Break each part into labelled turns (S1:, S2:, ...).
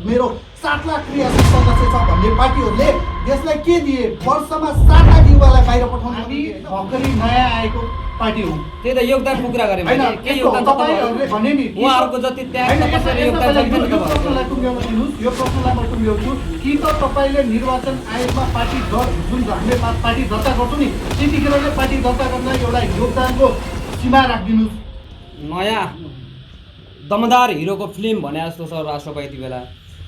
S1: मेरो 7 लाख क्रियाशील सदस्य छ भन्ने पार्टीहरूले देशलाई के दिए? वर्षमा 7 लाख युवालाई बाहिर पठाउन भर्खरै नयाँ आएको पार्टी हो।
S2: त्यही त योगदान पुरा गरे
S1: हैन,
S2: के योगदान
S1: तपाईहरुले भने नि
S2: उहाँहरुको जति त्याग तपस्या योगदान छ
S1: यो प्रश्नलाई टुङ्ग्याउन दिनुस्। यो प्रश्नलाई म टुङ्ग्याउँछु कि त तपाईले निर्वाचन आयोगमा पार्टी जुन हामीले पार्टी दर्ता गर्छौं नि त्यतिखेर नै पार्टी दर्ता गर्न एउटा योगदानको सीमा राखिदिनुस्।
S2: नयाँ दमदार हिरोको फिल्म भने जस्तो छ राष्ट्रपति यति बेला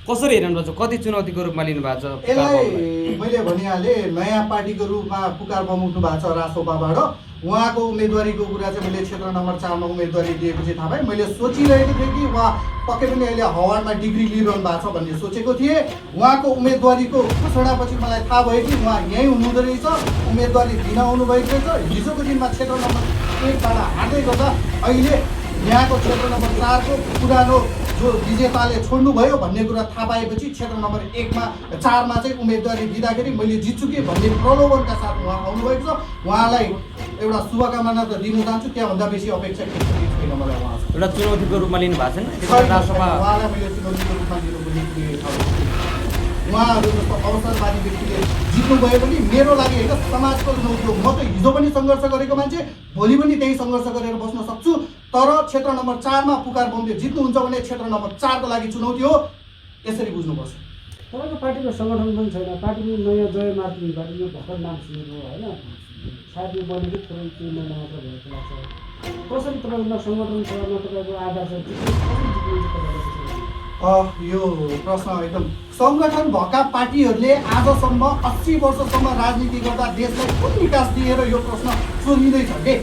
S2: कसरी हेर्नुहुन्छ? कति चुनौतीको रूपमा लिनु भएको छ?
S1: यसलाई मैले भनिहालेँ, नयाँ पार्टीको रूपमा पुकार बमोट्नु भएको छ रासोपाबाट। उहाँको उम्मेदवारीको कुरा चाहिँ मैले क्षेत्र नम्बर 4 मा उम्मेदवारी दिएपछि थाहा पाएँ। मैले सोचिरहेको थिएँ कि उहाँ पक्कै पनि अहिले हवारमा डिग्री लिइरहनु भएको छ भन्ने सोचेको थिएँ। उहाँको उम्मेदवारीको घोषणापछि मलाई थाहा भयो कि उहाँ यहीँ हुनुहुँदो रहेछ, उम्मेदवारी दिन आउनुभएको रहेछ। हिजोको दिनमा क्षेत्र नम्बर 1 बाट हार्दै गर्दा अहिले यहाँको क्षेत्र नम्बर 4 को पुरानो जो विजेताले छोड्नुभयो भन्ने कुरा थाहा पाएपछि क्षेत्र नम्बर 4 मा चाहिँ उम्मेदवारी दिँदाखेरि मैले जित्छु कि भन्ने प्रलोभनका साथ उहाँ आउनुभएको छ। उहाँलाई एउटा शुभकामना त दिन चाहन्छु, त्यहाँभन्दा बेसी अपेक्षा केही छैन मलाई उहाँसँग।
S2: एउटा चुनौतीको रूपमा लिनु भएको छैन राष्ट्रसभा?
S1: उहाँलाई मैले चुनौतीको रूपमा लिनु उहाँहरू जस्तो अवसरवादी व्यक्तिले जित्नुभयो भने मेरो लागि होइन समाजको चुनौती हो। म त हिजो पनि सङ्घर्ष गरेको मान्छे, भोलि पनि त्यही सङ्घर्ष गरेर बस्न सक्छु। तर क्षेत्र नम्बर 4 मा पुकार बमले जित्नुहुन्छ भने क्षेत्र नम्बर 4 को लागि चुनौती हो, यसरी बुझ्नुपर्छ।
S3: तपाईँको पार्टीको सङ्गठन पनि छैन, पार्टीको नयाँ जय मातृ पार्टी यो भर्खर नाम सुनेको होइन, सायद यो बनेको थोरै केही महिना मात्र भएको लाग्छ। कसरी तपाईँको सङ्गठन छ, तपाईँको आधार छ, कसरी जित्नुहुन्छ?
S1: यो प्रश्न एकदम सङ्गठन भएका पार्टीहरूले आजसम्म 80 वर्षसम्म राजनीति गर्दा देशलाई कुन विकास दिएर यो प्रश्न सोधिँदैछ के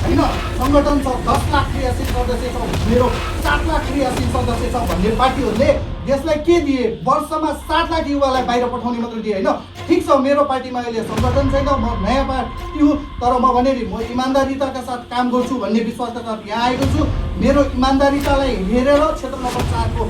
S1: होइन? सङ्गठन छ, 10 लाख क्रियाशील सदस्य छ, मेरो 7 लाख क्रियाशील सदस्य छ भन्ने पार्टीहरूले देशलाई के दिए? वर्षमा 7 लाख युवालाई बाहिर पठाउने मात्र दिए होइन? ठिक छ, मेरो पार्टीमा अहिले सङ्गठन छैन, म नयाँ पार्टी हुँ, तर म भने नि म इमान्दारिताका साथ काम गर्छु भन्ने विश्वासका साथ यहाँ आएको छु। मेरो इमान्दारितालाई हेरेर क्षेत्र नम्बर 4 को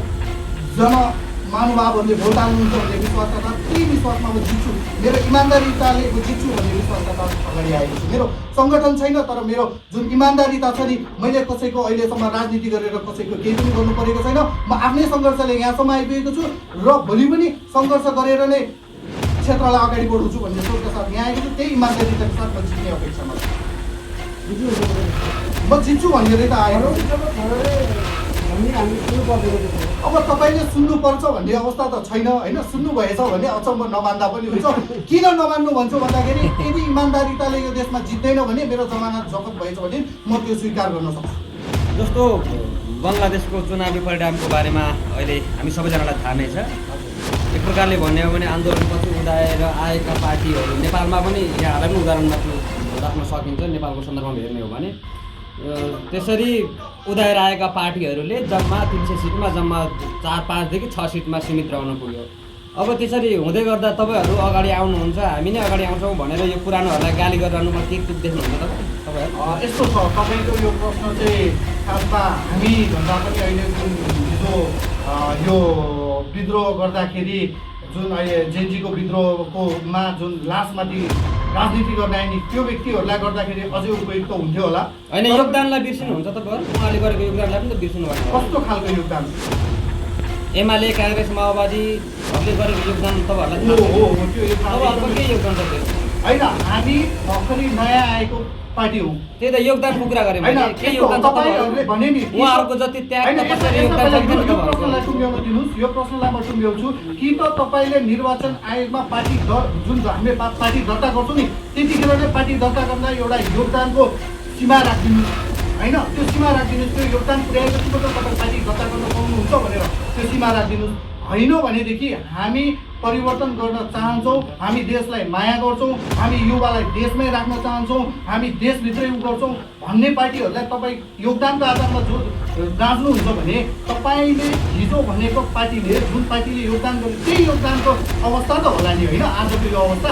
S1: महानुभावहरूले भोट हाल्नुहुन्छ भन्ने विश्वासका साथ त्यही विश्वासमा म जित्छु, मेरो इमान्दारिताले म जित्छु भन्ने विश्वासका साथ अगाडि आएको छु। मेरो सङ्गठन छैन, तर मेरो जुन इमान्दारिता छ नि, मैले कसैको अहिलेसम्म राजनीति गरेर कसैको केही पनि गर्नु परेको छैन। म आफ्नै सङ्घर्षले यहाँसम्म आइपुगेको छु र भोलि पनि सङ्घर्ष गरेर नै क्षेत्रलाई अगाडि बढाउँछु भन्ने सोचका साथ यहाँ आएको छु। त्यही इमान्दारिताका साथ म जित्ने अपेक्षामा छु। म जित्छु भनेर त आएको। अब तपाईँले सुन्नुपर्छ भन्ने अवस्था त छैन होइन? सुन्नुभएछ भने अचम्म नमान्दा पनि हुन्छ। किन नमान्नु भन्छु भन्दाखेरि यदि इमान्दारिताले यो देशमा जित्दैन भने मेरो जमानत जफत भएछ भने म त्यो स्वीकार गर्न सक्छु।
S2: जस्तो बङ्गलादेशको चुनावी परिणामको बारेमा अहिले हामी सबैजनालाई थाहा नै छ। एक प्रकारले भन्ने हो भने आन्दोलनपछि उदाएर आएका पार्टीहरू नेपालमा पनि यहाँलाई पनि उदाहरणमा राख्न सकिन्छ। नेपालको सन्दर्भमा हेर्ने हो भने त्यसरी उदाएर आएका पार्टीहरूले जम्मा 300 सिटमा जम्मा 4-5 देखि 6 सिटमा सीमित रहन पुग्यो। अब त्यसरी हुँदै गर्दा तपाईँहरू अगाडि आउनुहुन्छ, हामी नै अगाडि आउँछौँ भनेर यो पुरानोहरूलाई गाली गरिरहनुमा के तुक देख्नुहुन्छ तपाईँहरू?
S1: यस्तो छ, तपाईँको यो प्रश्न चाहिँ खासमा हामी भन्दा पनि अहिले जुन हिजो यो विद्रोह गर्दाखेरि जुन अहिले जेनजीको विद्रोहकोमा जुन लासमाथि राजनीति गर्न आए नि त्यो व्यक्तिहरूलाई गर्दाखेरि अझै उपयुक्त हुन्थ्यो होला।
S2: होइन, योगदानलाई बिर्सिनुहुन्छ तपाईँहरू? उहाँले गरेको योगदानलाई पनि त बिर्सिनु भएको?
S1: कस्तो खालको योगदान?
S2: एमाले, काङ्ग्रेस, माओवादीहरूले गरेको योगदान तपाईँहरूलाई के योगदान छ?
S1: होइन, हामी भर्खरै नयाँ आएको पार्टी हो।
S2: त्यही त योगदान पुरा गरे के योगदान
S1: तपाईँहरूले भने नि
S2: उहाँहरूको जति त्याग तपस्या योगदान छ
S1: यो प्रश्नलाई टुङ्ग्याउन दिनुहोस्। यो प्रश्नलाई म टुङ्ग्याउँछु कि त तपाईँले निर्वाचन आयोगमा पार्टी जुन हामीले पार्टी दर्ता गर्छौँ नि त्यतिखेर नै पार्टी दर्ता गर्दा एउटा योगदानको सीमा राखिदिनुहोस् होइन? त्यो सीमा राखिदिनुहोस्। त्यो योगदान पुर्याएपछि मात्र तपाईँ पार्टी दर्ता गर्न पाउनुहुन्छ भनेर त्यो सीमा राखिदिनुहोस्। होइन भनेदेखि हामी परिवर्तन गर्न चाहन्छौँ, हामी देशलाई माया गर्छौँ, हामी युवालाई देशमै राख्न चाहन्छौँ, हामी देशभित्रै गर्छौँ भन्ने पार्टीहरूलाई तपाईँ योगदानको आधारमा जो गाँच्नुहुन्छ भने तपाईँले हिजो भनेको पार्टीले जुन पार्टीले योगदान गर्यो त्यही योगदानको अवस्था त होला नि होइन? आजको यो अवस्था